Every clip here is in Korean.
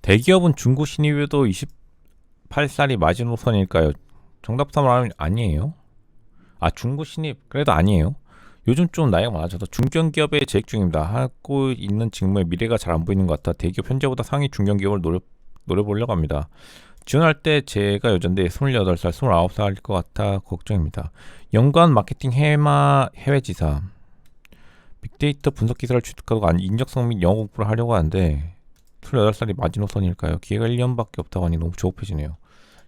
대기업은 중고 신입에도 28살이 마지노선일까요? 정답 말하면 아니에요. 아, 중고 신입 그래도 아니에요. 요즘 좀 나이가 많아져서 중견기업에 재직 중입니다. 하고 있는 직무의 미래가 잘 안 보이는 것 같아 대기업 현재보다 상위 중견기업을 노려보려고 합니다. 지원할 때 제가 여잔데 28살, 29살일 것 같아 걱정입니다. 연관 마케팅 해외 지사, 빅데이터 분석 기사를 취득하고 인적성 및 영어 공부를 하려고 하는데 28살이 마지노선일까요? 기회가 1년밖에 없다고 하니 너무 조급해지네요.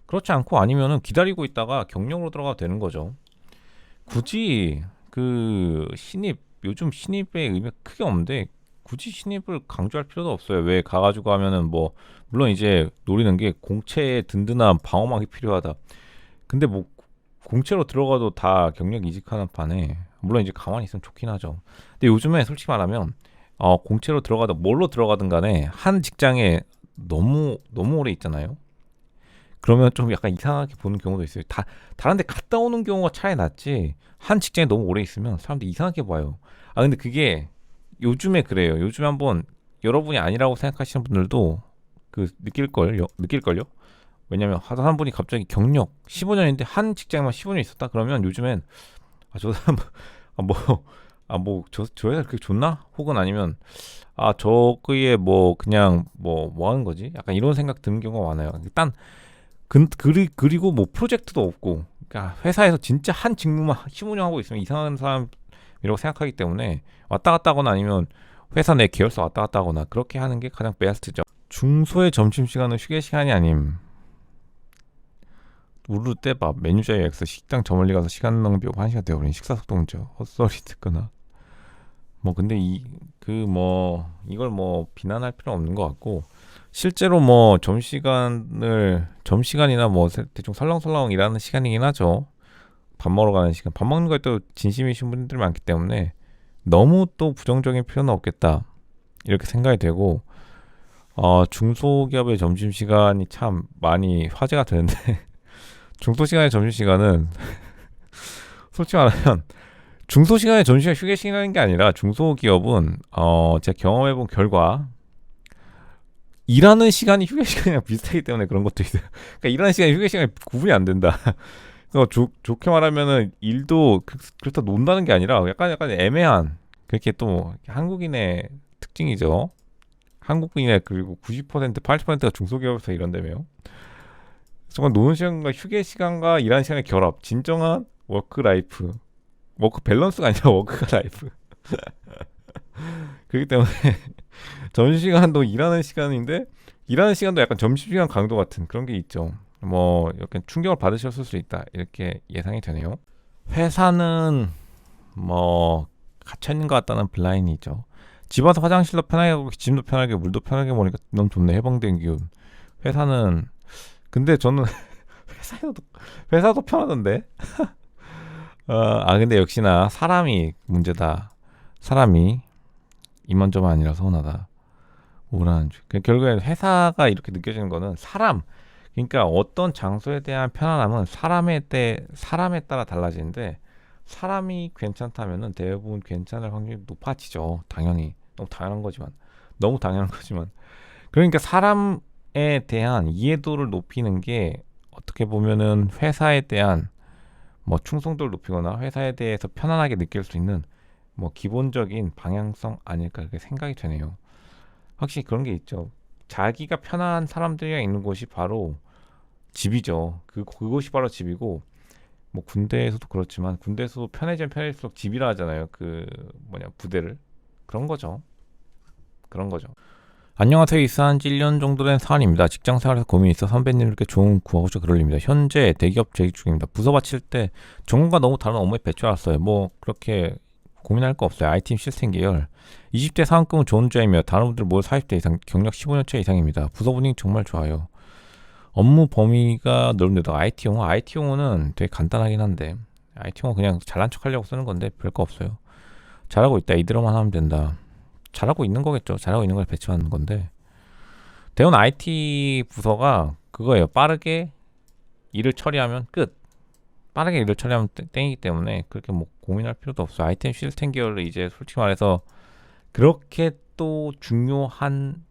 그렇지 않고 아니면은 기다리고 있다가 경력으로 들어가도 되는 거죠. 굳이 그 신입, 요즘 신입의 의미가 크게 없는데 굳이 신입을 강조할 필요도 없어요. 왜 가가지고 하면은 뭐 물론 이제 노리는 게 공채에 든든한 방어막이 필요하다. 근데 뭐 공채로 들어가도 다 경력 이직하는 판에 물론 이제 가만히 있으면 좋긴 하죠. 근데 요즘에 솔직히 말하면 공채로 들어가든 뭘로 들어가든 간에 한 직장에 너무 오래 있잖아요. 그러면 좀 약간 이상하게 보는 경우도 있어요. 다른 데 갔다 오는 경우가 차이 났지. 한 직장에 너무 오래 있으면 사람들이 이상하게 봐요. 아, 근데 그게 요즘에 그래요. 요즘에 한번 여러분이 아니라고 생각하시는 분들도 느낄걸요? 왜냐면 하다 분이 갑자기 경력 15년인데 한 직장에만 15년 있었다? 그러면 요즘엔 저 사람 저 회사 그렇게 좋나? 혹은 아니면 저거에 뭐 그냥 뭐 하는 거지? 약간 이런 생각 드는 경우가 많아요. 일단 그리고 뭐 프로젝트도 없고, 그러니까 회사에서 진짜 한 직무만 15년 하고 있으면 이상한 사람이라고 생각하기 때문에 왔다 갔다 하거나 아니면 회사 내 계열사 왔다 갔다 하거나 그렇게 하는 게 가장 베스트죠. 중소의 점심시간은 휴게 시간이 아님. 우르르 떼밥 메뉴자에 엑서 식당 저 멀리 가서 시간 낭비하고 1시간 되어버린 식사 속도 문제 헛소리 듣거나 뭐 근데 이걸 뭐 비난할 필요 없는 것 같고 실제로 뭐 점시간이나 뭐 대충 설렁설렁 일하는 시간이긴 하죠. 밥 먹으러 가는 시간, 밥 먹는 거에 또 진심이신 분들이 많기 때문에 너무 또 부정적인 필요는 없겠다 이렇게 생각이 되고 중소기업의 점심시간이 참 많이 화제가 되는데 중소시간의 점심시간은 솔직히 말하면 중소시간의 점심시간 휴게 시간인 게 아니라 중소기업은 제가 경험해본 결과 일하는 시간이 휴게 시간이랑 비슷하기 때문에 그런 것도 있어요. 그러니까 일하는 시간이 휴게 시간이 구분이 안 된다. 좋게 말하면은 일도 그렇다 논다는 게 아니라 약간 애매한 그렇게 또 한국인의 특징이죠. 한국인의 그리고 90% 80%가 중소기업에서 일한다며요. 정말 노는 시간과 휴게 시간과 일하는 시간의 결합, 진정한 워크 밸런스가 아니라 워크가 라이프. 그렇기 때문에 점심시간도 일하는 시간인데 일하는 시간도 약간 점심시간 강도 같은 그런 게 있죠. 뭐 약간 충격을 받으셨을 수 있다 이렇게 예상이 되네요. 회사는 뭐 갇혀있는 것 같다는 블라인이죠. 집 와서 화장실도 편하게 가고 짐도 편하게 물도 편하게 먹으니까 너무 좋네. 해방된 기운. 회사는 근데 저는 회사도 회사도 편하던데. 근데 역시나 사람이 문제다. 사람이 이만저만 아니라 서운하다. 우울한 주. 결국에 회사가 이렇게 느껴지는 거는 그러니까 어떤 장소에 대한 편안함은 사람에 따라 달라지는데 사람이 괜찮다면은 대부분 괜찮을 확률이 높아지죠. 당연히 너무 당연한 거지만 그러니까 사람에 대한 이해도를 높이는 게 어떻게 보면은 회사에 대한 뭐 충성도를 높이거나 회사에 대해서 편안하게 느낄 수 있는 뭐 기본적인 방향성 아닐까 그렇게 생각이 되네요. 확실히 그런 게 있죠. 자기가 편한 사람들이 있는 곳이 바로 집이죠. 그곳이 바로 집이고 뭐 군대에서도 그렇지만 군대에서도 편해지면 편해질수록 집이라 하잖아요. 부대를 그런 거죠. 그런 거죠. 안녕하세요. 입사한 지 1년 정도 된 사안입니다. 직장생활에서 고민이 있어 선배님께 조언 구하고자 글을 올립니다. 현재 대기업 재직 중입니다. 부서 바칠 때 전공과 너무 다른 업무에 배출했어요. 뭐 그렇게 고민할 거 없어요. IT 시스템 계열 20대 사원금은 좋은 자이며 다른 분들 모두 40대 이상 경력 15년차 이상입니다. 부서 분위기 정말 좋아요. 업무 범위가 넓은데도 IT 용어는 되게 간단하긴 한데 IT 용어 그냥 잘난 척 하려고 쓰는 건데 별거 없어요. 잘하고 있다 이대로만 하면 된다. 잘하고 있는 거겠죠. 잘하고 있는 걸 배치하는 건데 대원 IT 부서가 그거예요. 빠르게 일을 처리하면 끝. 빠르게 일을 처리하면 땡이기 때문에 그렇게 뭐 고민할 필요도 없어요. 아이템 시스템 계열을 이제 솔직히 말해서 그렇게 또 중요한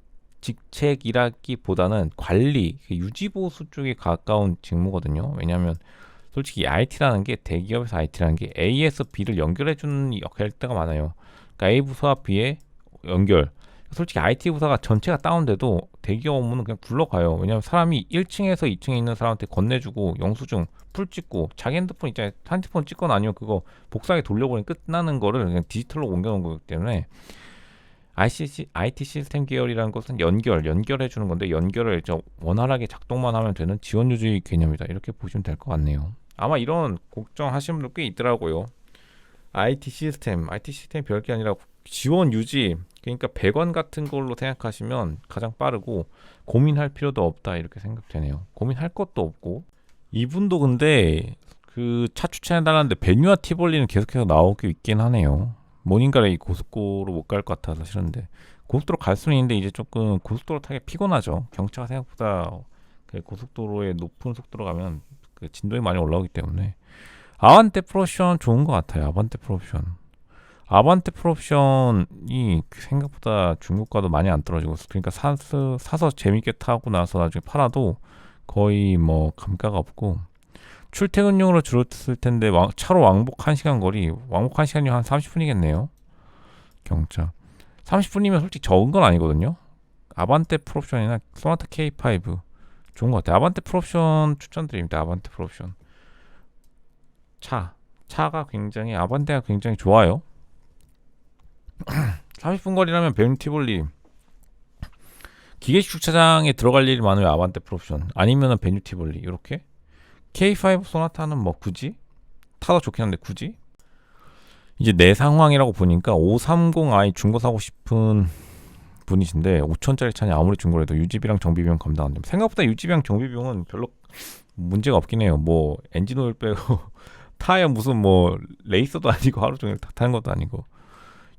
직책이라기보다는 관리, 유지보수 쪽에 가까운 직무거든요. 왜냐하면 솔직히 IT라는 게 대기업에서 IT라는 게 A에서 B를 연결해주는 역할일 때가 많아요. 그러니까 A 부서와 B의 연결. 솔직히 IT 부서가 전체가 다운돼도 대기업 업무는 그냥 굴러가요. 왜냐하면 사람이 1층에서 2층에 있는 사람한테 건네주고 영수증 풀 찍고 자기 핸드폰 있잖아요. 핸드폰 찍거나 아니면 그거 복사하게 돌려보니 끝나는 거를 그냥 디지털로 옮겨놓은 거기 때문에 IT 시스템 계열이라는 것은 연결해 주는 건데 연결을 원활하게 작동만 하면 되는 지원 유지 개념이다. 이렇게 보시면 될 것 같네요. 아마 이런 걱정하시는 분들 꽤 있더라고요. IT 시스템 별게 아니라 지원 유지, 그러니까 배관 같은 걸로 생각하시면 가장 빠르고 고민할 필요도 없다 이렇게 생각되네요. 고민할 것도 없고 이분도 근데 그 차 추천해달라는데 베뉴와 티볼리는 계속해서 나오고 있긴 하네요. 모닝가레이 고속도로 못 갈 것 같아서 싫은데 고속도로 갈 수는 있는데 이제 조금 고속도로 타기 피곤하죠. 경차가 생각보다 그 고속도로에 높은 속도로 가면 그 진도이 많이 올라오기 때문에 아반떼 프로옵션 좋은 것 같아요. 아반떼 프로옵션이 생각보다 중고가도 많이 안 떨어지고 그러니까 사서 재밌게 타고 나서 나중에 팔아도 거의 뭐 감가가 없고 출퇴근용으로 주로 쓸 텐데 차로 왕복 1시간 거리 왕복 1시간이면 한 30분이겠네요. 경차 30분이면 솔직히 적은 건 아니거든요. 아반떼 프로옵션이나 소나타 K5 좋은 것 같아요. 아반떼 프로옵션 추천드립니다. 아반떼 프로옵션 차가 굉장히 아반떼가 굉장히 좋아요. 30분 거리라면 베뉴 티볼리 기계식 주차장에 들어갈 일이 많으면 아반떼 프로옵션 아니면은 베뉴 티볼리 이렇게 K5 소나타는 뭐 굳이 타도 좋긴 한데 굳이 이제 내 상황이라고 보니까 530i 중고 사고 싶은 분이신데 5천짜리 차니 아무리 중고라도 유지비랑 정비비용 감당 안 됩니다. 생각보다 유지비랑 정비비용은 별로 문제가 없긴 해요. 뭐 엔진 오일 빼고 타이어 무슨 뭐 레이서도 아니고 하루 종일 다 타는 것도 아니고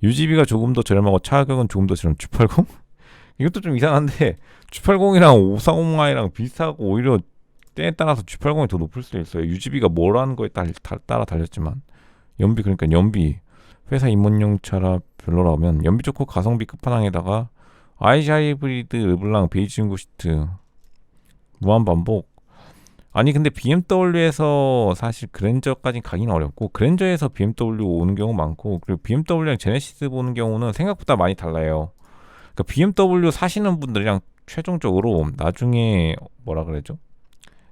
유지비가 조금 더 저렴하고 차 가격은 조금 더 저렴. G80? 이것도 좀 이상한데 G80이랑 530i랑 비슷하고 오히려 때에 따라서 G80이 더 높을 수도 있어요. 유지비가 뭐라는 거에 따라 달렸지만 그러니까 연비 회사 입문용 차라 별로라면 연비 좋고 가성비 끝판왕에다가 IG 하이브리드 르블랑 베이지 중고 시트 무한 반복. 아니 근데 BMW에서 사실 그랜저까지 가기는 어렵고 그랜저에서 BMW 오는 경우 많고 그리고 BMW랑 제네시스 보는 경우는 생각보다 많이 달라요. 그러니까 BMW 사시는 분들이랑 최종적으로 나중에 뭐라 그러죠?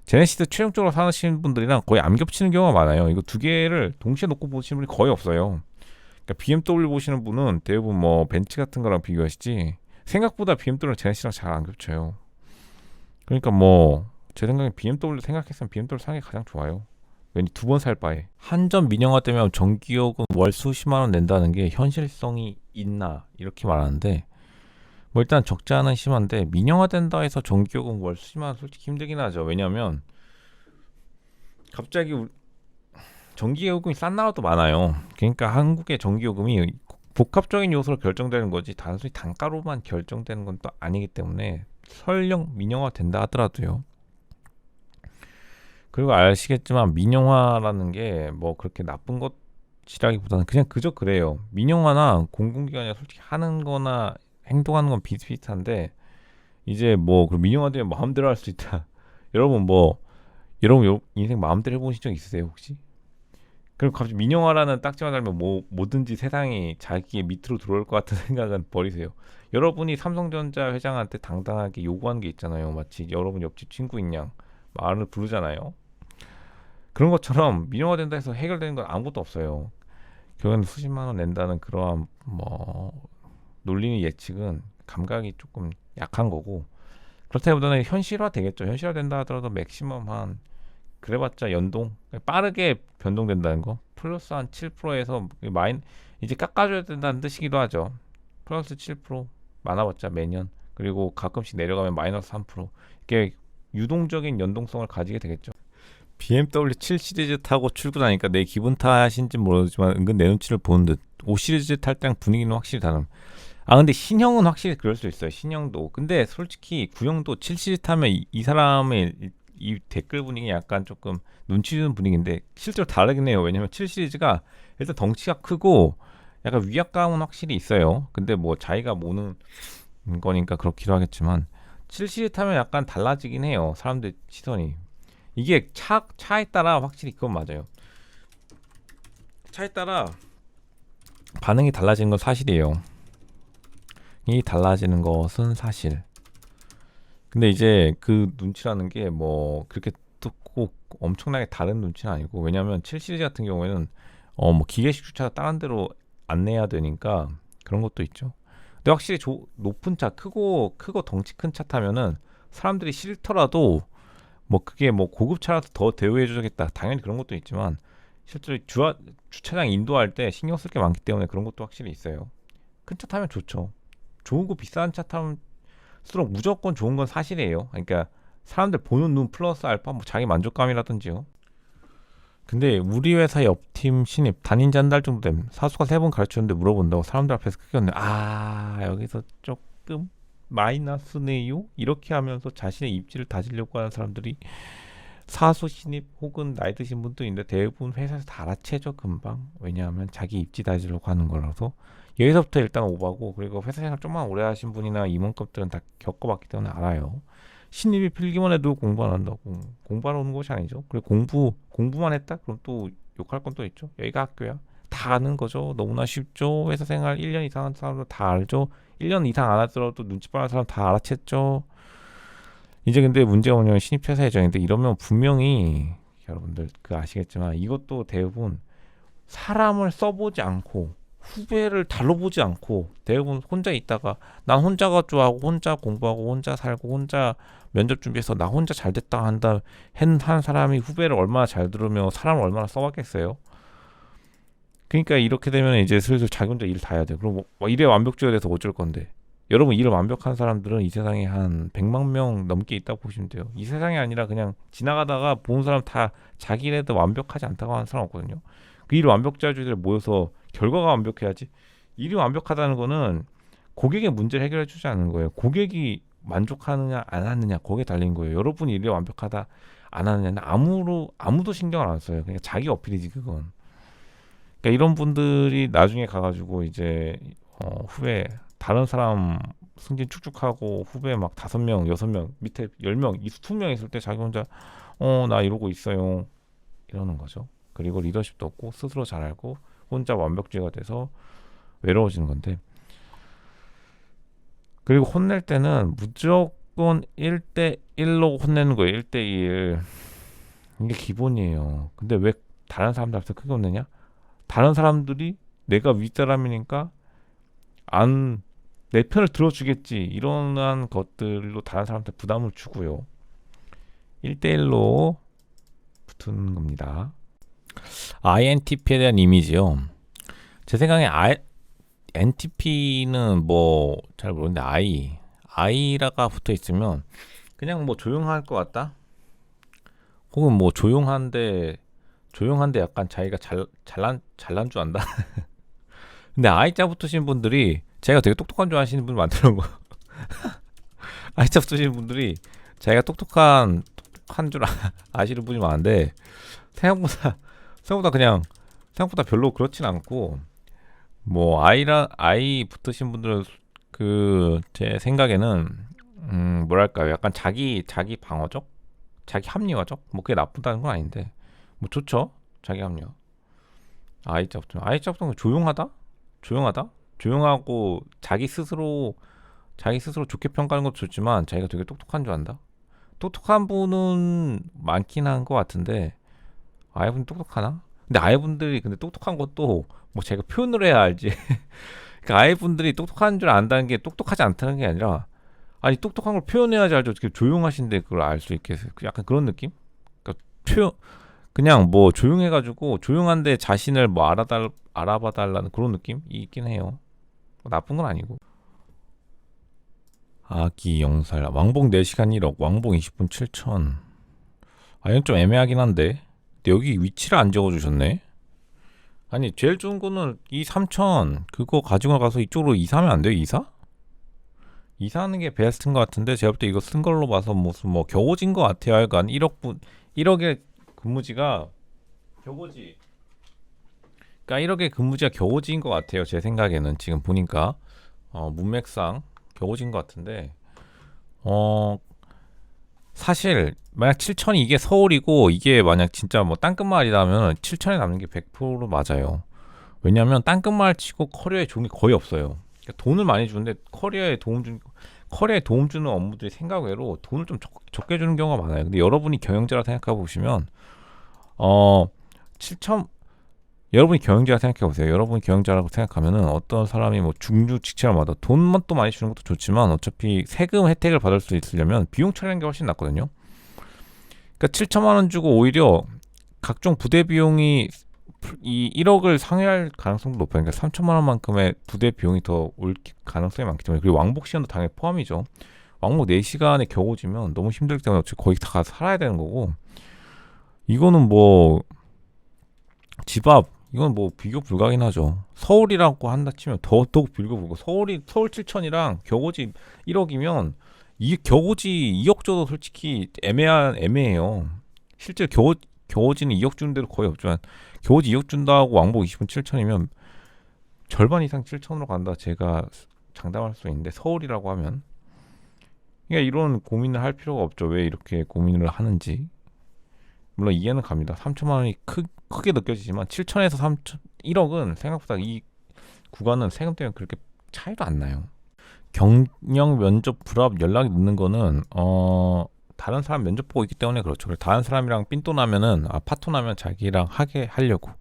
제네시스 최종적으로 사시는 분들이랑 거의 안 겹치는 경우가 많아요. 이거 두 개를 동시에 놓고 보시는 분이 거의 없어요. 그러니까 BMW 보시는 분은 대부분 뭐 벤츠 같은 거랑 비교하시지 생각보다 BMW랑 제네시스랑 잘 안 겹쳐요. 그러니까 뭐 제 생각에 BMW 생각했으면 BMW 사는 게 가장 좋아요. 왠지 두 번 살 바에 한전 민영화 되면 전기요금 월 수십만 원 낸다는 게 현실성이 있나 이렇게 말하는데 뭐 일단 적지 않은 심한데 민영화 된다 해서 전기요금 월 수십만 원 솔직히 힘들긴 하죠. 왜냐면 갑자기 전기요금이 싼 나라도 많아요. 그러니까 한국의 전기요금이 복합적인 요소로 결정되는 거지 단순히 단가로만 결정되는 건 또 아니기 때문에 설령 민영화 된다 하더라도요. 그리고 아시겠지만 민영화라는 게 뭐 그렇게 나쁜 것이라기보다는 그냥 그저 그래요. 민영화나 공공기관이 솔직히 하는 거나 행동하는 건 비슷비슷한데 이제 뭐 민영화되면 마음대로 할 수 있다. 여러분 인생 마음대로 해보신 적 있으세요 혹시? 그럼 갑자기 민영화라는 딱지만 달면 뭐든지 세상이 자기 밑으로 들어올 것 같은 생각은 버리세요. 여러분이 삼성전자 회장한테 당당하게 요구하는 게 있잖아요. 마치 여러분 옆집 친구인 양 말을 부르잖아요. 그런 것처럼 민영화 된다 해서 해결되는 건 아무것도 없어요. 결국엔 수십만 원 낸다는 그러한 뭐 논리는 예측은 감각이 조금 약한 거고 그렇다기보다는 현실화 되겠죠. 현실화 된다 하더라도 맥시멈 한 그래봤자 연동 빠르게 변동된다는 거 플러스 한 7%에서 이제 깎아줘야 된다는 뜻이기도 하죠. 플러스 7% 많아봤자 매년 그리고 가끔씩 내려가면 마이너스 3% 이게 유동적인 연동성을 가지게 되겠죠. BMW 7 시리즈 타고 출근하니까 내 기분 탓인지 모르지만 은근 내 눈치를 보는 듯 5 시리즈 탈 때랑 분위기는 확실히 다름. 근데 신형은 확실히 그럴 수 있어요. 신형도. 근데 솔직히 구형도 7 시리즈 타면 이 사람의 이 댓글 분위기 약간 조금 눈치 주는 분위기인데 실제로 다르긴 해요. 왜냐면 7 시리즈가 일단 덩치가 크고 약간 위압감은 확실히 있어요. 근데 뭐 자기가 모는 거니까 그렇기도 하겠지만 7시리 타면 약간 달라지긴 해요. 사람들 시선이. 이게 차에 따라 확실히 그건 맞아요. 차에 따라 반응이 달라지는 건 사실이에요. 이 달라지는 것은 사실. 근데 이제 그 눈치라는 게 뭐 그렇게 또 꼭 엄청나게 다른 눈치는 아니고, 왜냐면 7시리즈 같은 경우에는 뭐 기계식 주차가 다른 데로 안내해야 되니까 그런 것도 있죠. 근데 확실히 높은 차, 크고 덩치 큰 차 타면은 사람들이 싫더라도 뭐 그게 뭐 고급 차라서 더 대우해 주겠다, 당연히 그런 것도 있지만 실제로 주차장 인도할 때 신경 쓸 게 많기 때문에 그런 것도 확실히 있어요. 큰 차 타면 좋죠. 좋은 거 비싼 차 탈수록 무조건 좋은 건 사실이에요. 그러니까 사람들 보는 눈 플러스 알파 뭐 자기 만족감이라든지요. 근데 우리 회사 옆팀 신입 다닌 지 한 달 정도 됨. 사수가 3번 가르쳤는데 물어본다고 사람들 앞에서 크게 웃네. 아, 여기서 조금 마이너스네요. 이렇게 하면서 자신의 입지를 다지려고 하는 사람들이 사수 신입 혹은 나이 드신 분도 있는데 대부분 회사에서 다 알아채죠, 금방. 왜냐하면 자기 입지 다지려고 하는 거라서. 여기서부터 일단 오바고, 그리고 회사 생활 좀만 오래 하신 분이나 임원급들은 다 겪어봤기 때문에 알아요. 신입이 필기만 해도 공부 안 한다고. 공부하러 오는 것이 아니죠. 그리고 공부만 했다? 그럼 또 욕할 건 또 있죠. 여기가 학교야. 다 아는 거죠. 너무나 쉽죠. 회사 생활 1년 이상 한 사람도 다 알죠. 1년 이상 안 하더라도 눈치 빠른 사람 다 알아챘죠. 이제 근데 문제가 뭐냐면 신입 퇴사 예정인데, 이러면 분명히 여러분들 그 아시겠지만 이것도 대부분 사람을 써보지 않고 후배를 달러보지 않고 대부분 혼자 있다가 난 혼자가 좋아하고 혼자 공부하고 혼자 살고 혼자 면접 준비해서 나 혼자 잘 됐다 한 사람이 후배를 얼마나 잘 들으며 사람을 얼마나 써봤겠어요. 그러니까 이렇게 되면 이제 슬슬 자기 혼자 일 다 해야 돼. 그럼 뭐 일에 완벽주의가 돼서 어쩔 건데. 여러분, 일을 완벽한 사람들은 이 세상에 한 100만 명 넘게 있다고 보시면 돼요. 이 세상이 아니라 그냥 지나가다가 본 사람 다 자기 일에도 완벽하지 않다고 하는 사람 없거든요. 그 일 완벽자주의들 모여서 결과가 완벽해야지. 일이 완벽하다는 거는 고객의 문제를 해결해 주지 않는 거예요. 고객이 만족하느냐 안 하느냐 거기에 달린 거예요. 여러분이 일이 완벽하다 안 하느냐는 아무도 신경을 안 써요. 그냥 자기 어필이지 그건. 그러니까 이런 분들이 나중에 가가지고 이제 후배 다른 사람 승진 축축하고 후배 막 5명, 6명, 밑에 10명, 20명 있을 때 자기 혼자 나 이러고 있어요. 이러는 거죠. 그리고 리더십도 없고 스스로 잘 알고 혼자 완벽주의가 돼서 외로워지는 건데, 그리고 혼낼 때는 무조건 1대1로 혼내는 거예요. 1대1. 이게 기본이에요. 근데 왜 다른 사람들 앞에서 크게 혼내냐? 다른 사람들이 내가 윗사람이니까 내 편을 들어주겠지, 이런 것들로 다른 사람한테 부담을 주고요. 1대1로 붙은 겁니다. INTP에 대한 이미지요. 제 생각에 NTP는 뭐 잘 모르는데 I라가 붙어 있으면 그냥 뭐 조용할 것 같다. 혹은 뭐 조용한데 약간 자기가 잘난 줄 안다. 근데 I자 붙으신 분들이 자기가 되게 똑똑한 줄 아시는 분 많더라고. I자 붙으신 분들이 자기가 똑똑한 줄 아시는 분이 많은데 생각보다 생각보다 별로 그렇진 않고, 뭐 I 붙으신 분들은 그 제 생각에는 뭐랄까요, 약간 자기 방어적, 자기 합리화적, 뭐 그게 나쁘다는 건 아닌데 뭐 좋죠, 자기 합리화. I자 붙으면 조용하고 자기 스스로 좋게 평가하는 것도 좋지만 자기가 되게 똑똑한 줄 안다. 똑똑한 분은 많긴 한 것 같은데 아이분 똑똑하나? 근데 아이분들이 근데 똑똑한 것도 뭐 제가 표현을 해야 알지. 그러니까 아이분들이 똑똑한 줄 안다는 게 똑똑하지 않다는 게 아니라, 아니 똑똑한 걸 표현해야지 알죠. 어떻게 조용하신데 그걸 알 수 있겠어요. 약간 그런 느낌? 그러니까 그냥 뭐 조용해가지고 조용한데 자신을 뭐 알아봐달라는 그런 느낌이 있긴 해요. 뭐 나쁜 건 아니고. 아기 영살 왕복 4시간 1억 왕복 20분 7천. 아, 이건 좀 애매하긴 한데. 근데 여기 위치를 안 적어주셨네. 아니 제일 좋은 거는 이 3천 그거 가지고 가서 이쪽으로 이사하면 안 돼요? 이사하는 게 베스트인 것 같은데, 제가 볼 때 이거 쓴 걸로 봐서 무슨 뭐 겨우진 것 같아요. 하여간 1억의 근무지가 겨우지. 그러니까 1억의 근무지가 겨우지인 것 같아요. 제 생각에는 지금 보니까 문맥상 겨우진 것 같은데 사실 만약 7천이 이게 서울이고 이게 만약 진짜 뭐 땅끝마을이라면 7천에 남는 게 100% 맞아요. 왜냐하면 땅끝마을 치고 커리어에 좋은 게 거의 없어요. 그러니까 돈을 많이 주는데 커리어에 도움 주는 업무들이 생각 외로 돈을 좀 적게 주는 경우가 많아요. 근데 여러분이 경영자라 생각해 보시면 7천 여러분이 경영자라 생각해 보세요. 여러분이 경영자라고 생각하면은 어떤 사람이 뭐 중주 직책마다 돈만 또 많이 주는 것도 좋지만 어차피 세금 혜택을 받을 수 있으려면 비용 처리하는 게 훨씬 낫거든요. 그러니까 7천만 원 주고 오히려 각종 부대 비용이 이 1억을 상회할 가능성도 높아요. 그러니까 3천만 원만큼의 부대 비용이 더 올 가능성이 많기 때문에 그리고 왕복 시간도 당연히 포함이죠. 왕복 4시간에 겨우 지면 너무 힘들기 때문에 어차피 거기 다 가서 살아야 되는 거고 이거는 뭐 집 앞 이건 뭐 비교 불가긴 하죠. 서울이라고 한다 치면 더더욱 비교 불가. 서울 7천이랑 겨우지 1억이면 이 겨우지 2억 줘도 솔직히 애매해요. 실제 겨우지는 2억 주는 데도 거의 없지만 겨우지 2억 준다고 왕복 20분 7천이면 절반 이상 7천으로 간다. 제가 장담할 수 있는데 서울이라고 하면 그러니까 이런 고민을 할 필요가 없죠. 왜 이렇게 고민을 하는지. 물론 이해는 갑니다. 3천만 원이 크게 느껴지지만 7천에서 3천 1억은 생각보다 이 구간은 세금 때문에 그렇게 차이도 안 나요. 경영 면접 불합 연락이 늦는 거는 다른 사람 면접 보고 있기 때문에 그렇죠. 그래서 다른 사람이랑 삔또 나면은 파토 나면 자기랑 하게 하려고.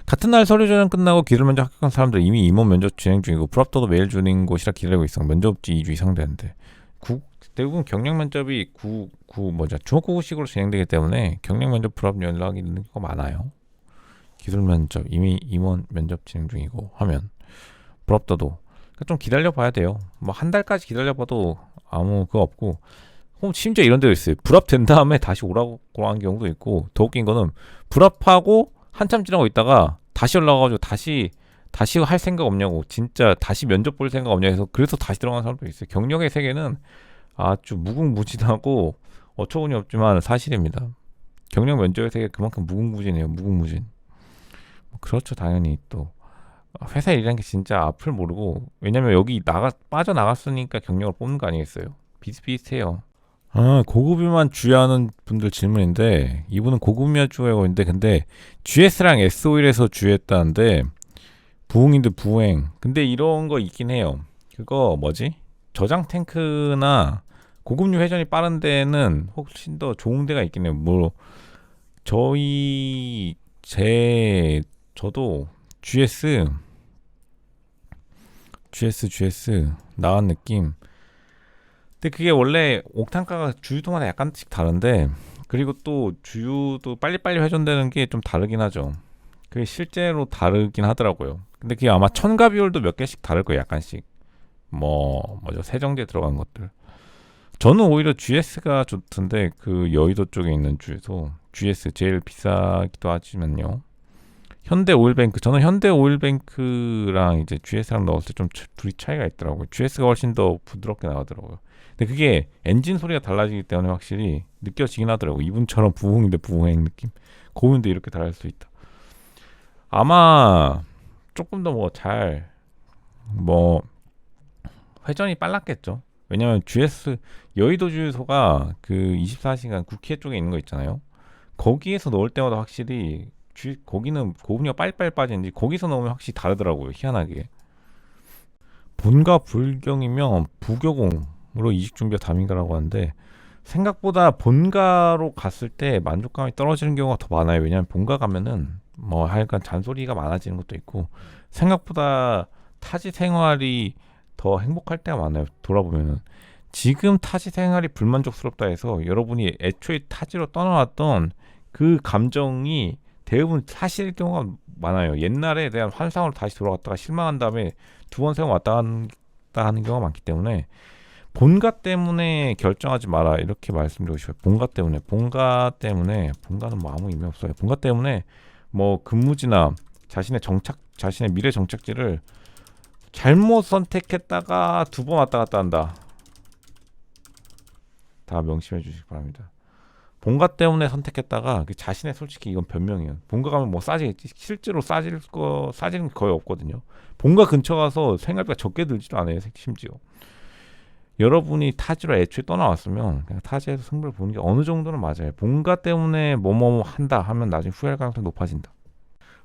같은 날 서류 전형 끝나고 기술 면접 합격한 사람들 이미 임원 면접 진행 중이고 불합격도 매일 주는 곳이라 기다리고 있어. 면접지 2주 이상 되는데 대부분 경력 면접이 주목구구식으로 진행되기 때문에 경력 면접 불합 연락이 있는 경우가 많아요. 기술 면접 이미 임원 면접 진행 중이고 하면 불합격도 그러니까 좀 기다려 봐야 돼요. 뭐 한 달까지 기다려 봐도 아무 그거 없고 심지어 이런 데도 있어요. 불합된 다음에 다시 오라고 하는 경우도 있고 더 웃긴 거는 불합하고 한참 지나고 있다가 다시 연락 와가지고 다시 할 생각 없냐고 진짜 다시 면접 볼 생각 없냐 해서 그래서 다시 들어가는 사람도 있어요. 경력의 세계는 아주 무궁무진하고 어처구니 없지만 사실입니다. 경력 면접의 세계 그만큼 무궁무진해요. 무궁무진. 그렇죠. 당연히 또 회사 일이라는 게 진짜 앞을 모르고 왜냐면 여기 빠져나갔으니까 경력을 뽑는 거 아니겠어요. 비슷비슷해요. 고급비만 주의하는 분들 질문인데 이분은 고급비만 주의하고 있는데 근데 GS랑 S-OIL에서 주의했다는데 부흥인데 부행 근데 이런 거 있긴 해요. 그거 뭐지? 저장 탱크나 고급류 회전이 빠른 데는 훨씬 더 좋은 데가 있긴 해요. 뭐 저도 GS 나간 느낌. 근데 그게 원래 옥탄가가 주유도마다 약간씩 다른데 그리고 또 주유도 빨리빨리 회전되는 게 좀 다르긴 하죠. 그게 실제로 다르긴 하더라고요. 근데 그게 아마 첨가 비율도 몇 개씩 다를 거예요. 약간씩. 뭐죠 세정제 들어간 것들. 저는 오히려 GS가 좋던데 그 여의도 쪽에 있는 주유소 GS 제일 비싸기도 하지만요. 저는 현대오일뱅크랑 이제 GS랑 넣었을 때 좀 둘이 차이가 있더라고요. GS가 훨씬 더 부드럽게 나가더라고요. 근데 그게 엔진 소리가 달라지기 때문에 확실히 느껴지긴 하더라고요. 이분처럼 부흥인데 부흥행 느낌. 고음인데 이렇게 달할 수 있다. 아마 조금 더 회전이 빨랐겠죠. 왜냐면 GS 여의도 주유소가 그 24시간 국회 쪽에 있는 거 있잖아요. 거기에서 넣을 때마다 확실히 거기는 고급류가 빨리빨리 빠지는지 거기서 넣으면 확실히 다르더라고요. 희한하게. 본가 불경이면 부교공으로 이직 준비가 담인가라고 하는데 생각보다 본가로 갔을 때 만족감이 떨어지는 경우가 더 많아요. 왜냐면 본가 가면은 하여간 잔소리가 많아지는 것도 있고 생각보다 타지 생활이 더 행복할 때가 많아요. 돌아보면은 지금 타지 생활이 불만족스럽다 해서 여러분이 애초에 타지로 떠나왔던 그 감정이 대부분 사실일 경우가 많아요. 옛날에 대한 환상으로 다시 돌아갔다가 실망한 다음에 두 번 세 번 왔다 갔다 하는 경우가 많기 때문에 본가 때문에 결정하지 마라 이렇게 말씀드리고 싶어요. 본가는 아무 의미 없어요. 본가 때문에 근무지나 자신의 미래 정착지를 잘못 선택했다가 두 번 왔다 갔다 한다. 다 명심해 주시기 바랍니다. 본가 때문에 선택했다가 자신의 솔직히 이건 변명이에요. 본가 가면 싸지겠지. 실제로 싸지는 게 거의 없거든요. 본가 근처 가서 생활비가 적게 들지도 않아요. 심지어. 여러분이 타지로 애초에 떠나왔으면 그냥 타지에서 승부를 보는 게 어느 정도는 맞아요. 뭔가 때문에 뭐뭐 한다 하면 나중에 후회할 가능성이 높아진다.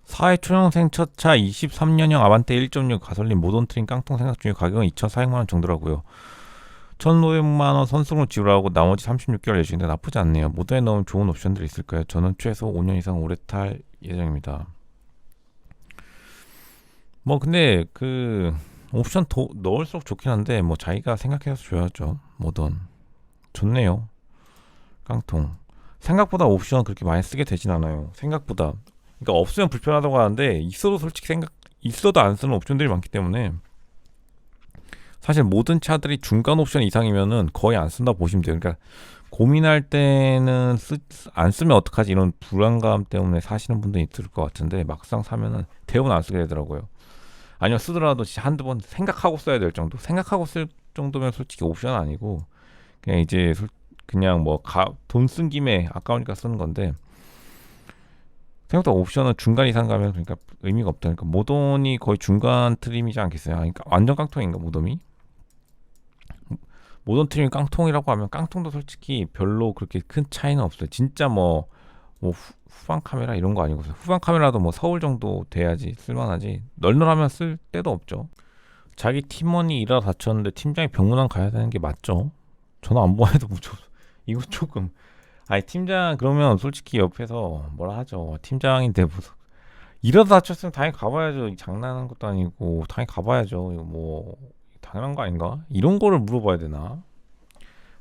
사회 초년생 첫 차 23년형 아반떼 1.6 가솔린 모던 트림 깡통 생각 중에 가격은 2,400만 원 정도라고요. 1,500만 원 선수금을 지불하고 나머지 36개월 예정인데 나쁘지 않네요. 모던에 넣으면 좋은 옵션들이 있을까요? 저는 최소 5년 이상 오래 탈 예정입니다. 뭐 근데 그 옵션 더 넣을수록 좋긴 한데 뭐 자기가 생각해서 줘야죠. 모던 좋네요. 깡통 생각보다 옵션 그렇게 많이 쓰게 되진 않아요. 생각보다. 그러니까 없으면 불편하다고 하는데 있어도 솔직히 있어도 안 쓰는 옵션들이 많기 때문에 사실 모든 차들이 중간 옵션 이상이면은 거의 안 쓴다 보시면 돼요. 그러니까 고민할 때는 안 쓰면 어떡하지 이런 불안감 때문에 사시는 분들이 있을 것 같은데 막상 사면은 대부분 안 쓰게 되더라고요. 아니면 쓰더라도 진짜 한두 번 생각하고 써야 될 정도. 생각하고 쓸 정도면 솔직히 옵션 아니고 그냥 이제 그냥 뭐 돈 쓴 김에 아까우니까 쓰는 건데 생각보다 옵션은 중간 이상 가면 그러니까 의미가 없다. 그러니까 모던이 거의 중간 트림이지 않겠어요? 그러니까 완전 깡통인가 모던이? 모던 트림 깡통이라고 하면 깡통도 솔직히 별로 그렇게 큰 차이는 없어요. 진짜 뭐 후방 카메라 이런 거 아니고 후방 카메라도 뭐 서울 정도 돼야지 쓸만하지 널널하면 쓸 데도 없죠. 자기 팀원이 일하다 다쳤는데 팀장이 병문안 가야 되는 게 맞죠? 저는 안 보아도 무조건 이거 조금 아니 팀장 그러면 솔직히 옆에서 뭐라 하죠. 팀장인데 무슨 일하다 다쳤으면 당연히 가봐야죠. 장난하는 것도 아니고 당연히 가봐야죠. 이거 뭐 당연한 거 아닌가? 이런 거를 물어봐야 되나?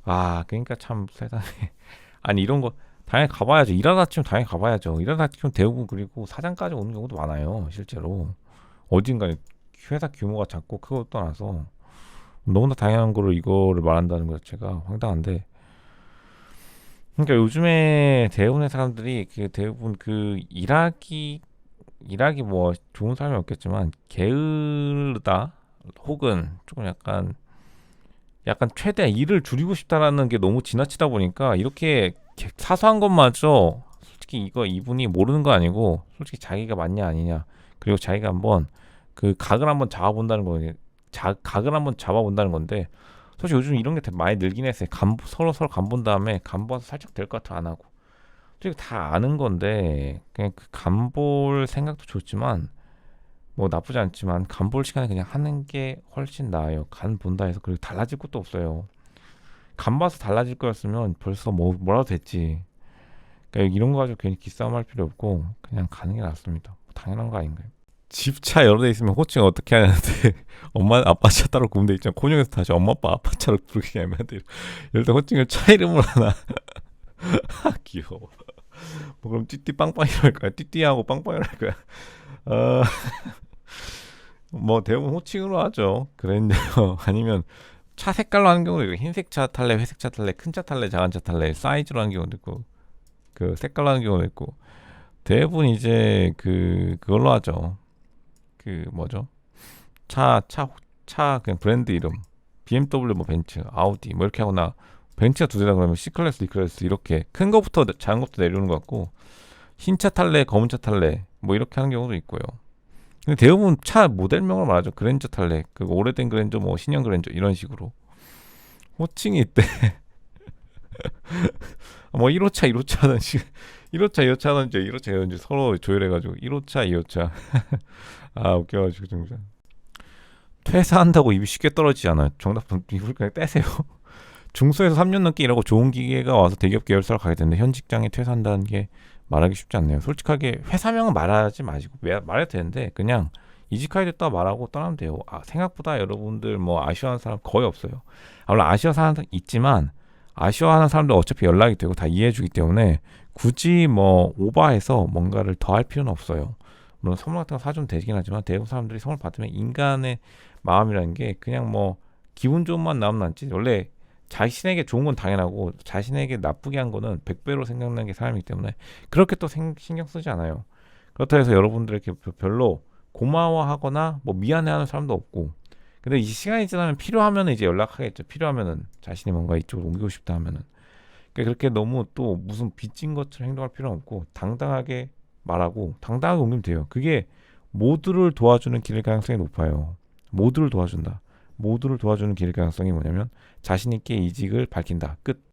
아 그러니까 참 세상에 아니 이런 거 당연히 가봐야죠. 일하다 치면 당연히 가봐야죠. 일하다 치면 대부분 그리고 사장까지 오는 경우도 많아요. 실제로 어딘가에 회사 규모가 작고 크고 떠나서 너무나 당연한 거를 이거를 말한다는 것 자체가 황당한데 그러니까 요즘에 대부분의 사람들이 그 대부분 그 일하기 뭐 좋은 사람이 없겠지만 게으르다 혹은 조금 약간 최대 일을 줄이고 싶다라는 게 너무 지나치다 보니까 이렇게 사소한 것마저 솔직히 이분이 모르는 거 아니고 솔직히 자기가 맞냐 아니냐 그리고 자기가 한번 그 각을 한번 잡아본다는 거예요. 각을 한번 잡아본다는 건데 솔직히 요즘 이런 게 되게 많이 늘긴 했어요. 서로 간 본 다음에 간 봐서 살짝 될 것 같아 안 하고 솔직히 다 아는 건데 그냥 그 간 볼 생각도 좋지만 뭐 나쁘지 않지만 간 볼 시간에 그냥 하는 게 훨씬 나아요. 간 본다 해서 그리고 달라질 것도 없어요. 간 봐서 달라질 거였으면 벌써 뭐라도 됐지. 그러니까 이런 거 가지고 괜히 기싸움 할 필요 없고 그냥 가는 게 낫습니다. 당연한 거 아닌가요? 집차 여러 대 있으면 호칭 어떻게 하냐는데 엄마 아빠 차 따로 구분돼 있잖아. 콘형에서 다시 엄마 아빠 차로 부르게 하면 돼. 이럴 때 호칭을 차 이름으로 하나. 귀여워. 뭐 그럼 띠띠 빵빵이로 할 거야. 띠띠하고 빵빵이로 할 거야. 뭐 대부분 호칭으로 하죠. 그랬는데요. 아니면 차 색깔로 하는 경우도 있고 흰색 차 탈래, 회색 차 탈래, 큰 차 탈래, 작은 차 탈래 사이즈로 하는 경우도 있고 그 색깔로 하는 경우도 있고 대부분 이제 그걸로 하죠. 그 뭐죠? 차 그냥 브랜드 이름 BMW 뭐 벤츠, 아우디 뭐 이렇게 하거나 벤츠가 두 대다 그러면 C클래스, D클래스 이렇게 큰 거부터 작은 것부터 내려오는 것 같고 흰 차 탈래, 검은 차 탈래 뭐 이렇게 하는 경우도 있고요. 근데 대부분 차 모델명으로 말하죠. 그랜저 탈래, 그 오래된 그랜저, 뭐 신형 그랜저 이런 식으로 호칭이 있대. 뭐 1호차, 2호차 하든지 1호차, 2호차 하든지 1호차, 2호차 서로 조율해가지고 1호차, 2호차 아 웃겨가지고 정말 퇴사한다고 입이 쉽게 떨어지지 않아요. 정답은 입을 그냥 떼세요. 중소에서 3년 넘게 일하고 좋은 기계가 와서 대기업 계열사로 가게 되는데 현 직장에 퇴사한다는 게 말하기 쉽지 않네요. 솔직하게 회사명은 말하지 마시고 말해도 되는데 그냥 이직하게 됐다 말하고 떠나면 돼요. 생각보다 여러분들 뭐 아쉬워하는 사람 거의 없어요. 물론 아쉬워하는 사람 있지만 아쉬워하는 사람들 어차피 연락이 되고 다 이해해주기 때문에 굳이 뭐 오버해서 뭔가를 더 할 필요는 없어요. 물론 선물 같은 거 사주면 되긴 하지만 대부분 사람들이 선물 받으면 인간의 마음이라는 게 그냥 뭐 기분 좋은 맛 나오면 낫지 원래 자신에게 좋은 건 당연하고 자신에게 나쁘게 한 거는 100배로 생각나는 게 사람이기 때문에 그렇게 또 신경 쓰지 않아요. 그렇다고 해서 여러분들에게 별로 고마워하거나 뭐 미안해하는 사람도 없고 근데 이 시간이 지나면 필요하면 이제 연락하겠죠. 필요하면은 자신이 뭔가 이쪽으로 옮기고 싶다 하면은 그러니까 그렇게 너무 또 무슨 빚진 것처럼 행동할 필요는 없고 당당하게 말하고 당당하게 옮기면 돼요. 그게 모두를 도와주는 길일 가능성이 높아요. 모두를 도와준다. 모두를 도와주는 길일 가능성이 뭐냐면 자신 있게 이직을 밝힌다. 끝.